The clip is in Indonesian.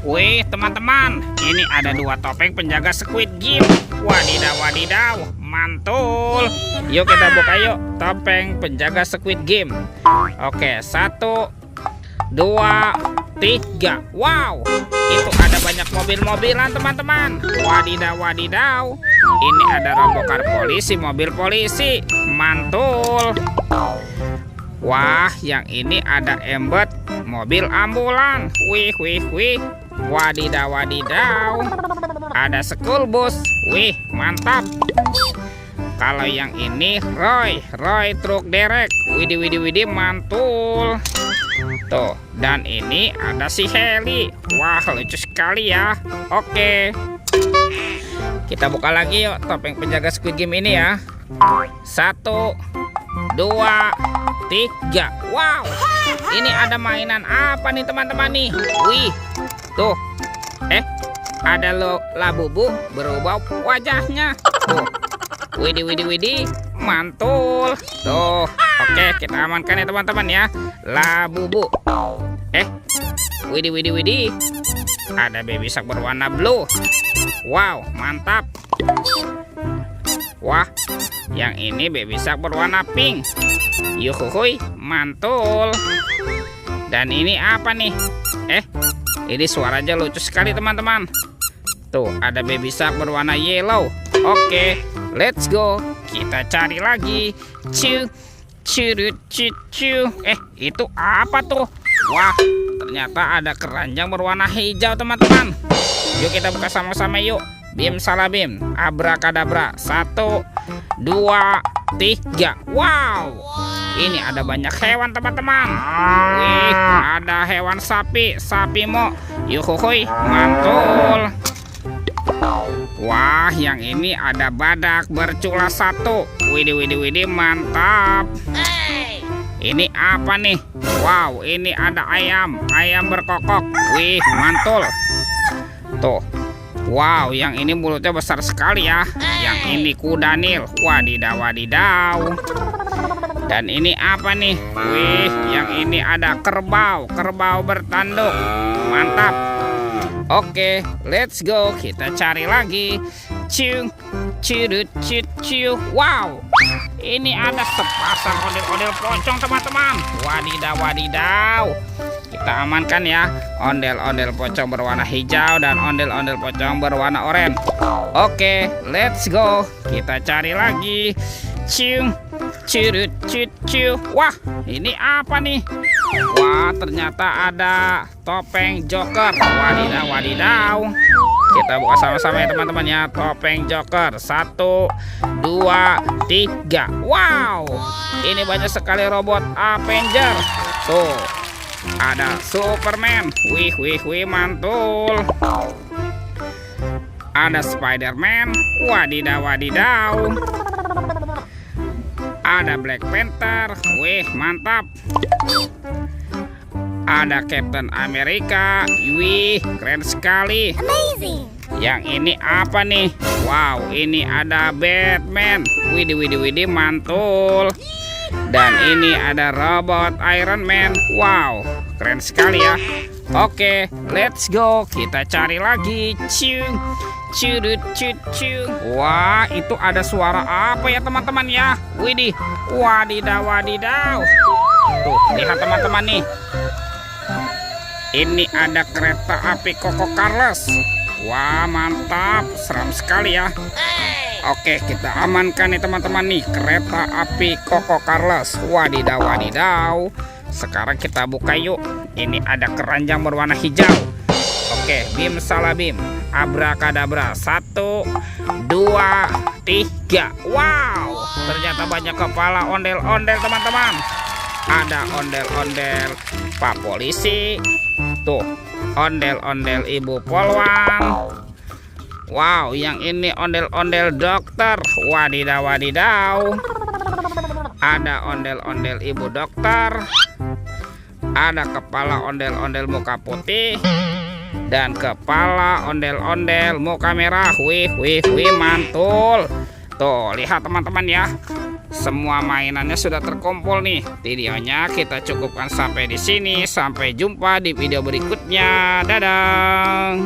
Wih teman-teman, ini ada 2 topeng penjaga Squid Game. Wadidaw wadidaw, mantul. Yuk kita buka yuk topeng penjaga Squid Game. Oke, 1, 2, 3. Wow, itu ada banyak mobil-mobilan teman-teman. Wadidaw wadidaw, ini ada rombongan polisi, mobil polisi. Mantul. Wah, yang ini ada embed mobil ambulan. Wih wih wih. Wadidaw wadidaw, ada school bus. Wih, mantap. Kalau yang ini Roy truk derek. Widih widih widih, mantul. Tuh, dan ini ada si Heli. Wah, lucu sekali ya. Oke, kita buka lagi yuk topeng penjaga Squid Game ini ya. 1, 2, 3. Wow, ini ada mainan apa nih teman-teman nih? Wih, tuh, ada Labubu berubah wajahnya. Tuh, widih widih widih, mantul. Tuh, oke, kita amankan ya teman-teman ya. Labubu. Widih widih widih, ada baby shark berwarna blue. Wow, mantap. Wah, yang ini baby shark berwarna pink. Yuhuhuy, mantul. Dan ini apa nih? Ini suaranya lucu sekali teman-teman. Tuh, ada baby shark berwarna yellow. Oke, let's go. Kita cari lagi. Itu apa tuh? Wah, ternyata ada keranjang berwarna hijau teman-teman. Yuk kita buka sama-sama yuk. Bim salah bim, abrakadabra. 1, 2, 3. Wow, ini ada banyak hewan teman-teman. Wih, ada hewan sapi mo. Yuhuhuy, mantul. Wah, yang ini ada badak bercula 1. Widih widih widih, mantap. Ini apa nih? Wow, ini ada ayam berkokok. Wih, mantul. Tuh. Wow, yang ini mulutnya besar sekali ya. Yang ini kuda nil. Wadidaw wadidaw. Dan ini apa nih? Wih, yang ini ada kerbau bertanduk. Mantap. Oke, let's go. Kita cari lagi. Wow, ini ada sepasang ondel-ondel pocong teman-teman. Wadidaw wadidaw. Kita amankan ya. Ondel-ondel pocong berwarna hijau dan ondel-ondel pocong berwarna oranye. Oke, let's go. Kita cari lagi. Wah, ini apa nih? Wah, ternyata ada topeng Joker. Wadidaw wadidaw. Kita buka sama-sama ya teman-teman ya. Topeng Joker. 1, 2, 3. Wow, ini banyak sekali robot Avenger. Tuh, ada Superman. Wih wih wih, mantul. Ada Spiderman. Wadidaw wadidaw. Ada Black Panther. Wih, mantap. Ada Captain America. Wih, keren sekali. Amazing. Yang ini apa nih? Wow, ini ada Batman. Widih widih widih, mantul. Dan ini ada robot Iron Man. Wow, keren sekali ya. Oke, let's go. Kita cari lagi. Wah, itu ada suara apa ya teman-teman ya? Widih, wadidaw wadidaw. Tuh, lihat teman-teman nih. Ini ada kereta api Coco Carlos. Wah, mantap, seram sekali ya. Oke, kita amankan nih teman-teman nih, kereta api Coco Carlos. Wadidaw wadidaw. Sekarang kita buka yuk. Ini ada keranjang berwarna hijau. Oke, bim salah bim, abrakadabra. 1, 2, 3. Wow, ternyata banyak kepala ondel-ondel teman-teman. Ada ondel-ondel Pak Polisi. Tuh, ondel-ondel Ibu Polwan. Wow, yang ini ondel-ondel dokter. Wadidaw wadidaw. Ada ondel-ondel Ibu dokter. Ada kepala ondel-ondel muka putih. Dan kepala ondel-ondel muka merah. Wih wih wih, mantul. Tuh, lihat teman-teman ya. semua mainannya sudah terkumpul nih. Videonya kita cukupkan sampai di sini. Sampai jumpa di video berikutnya. Dadah.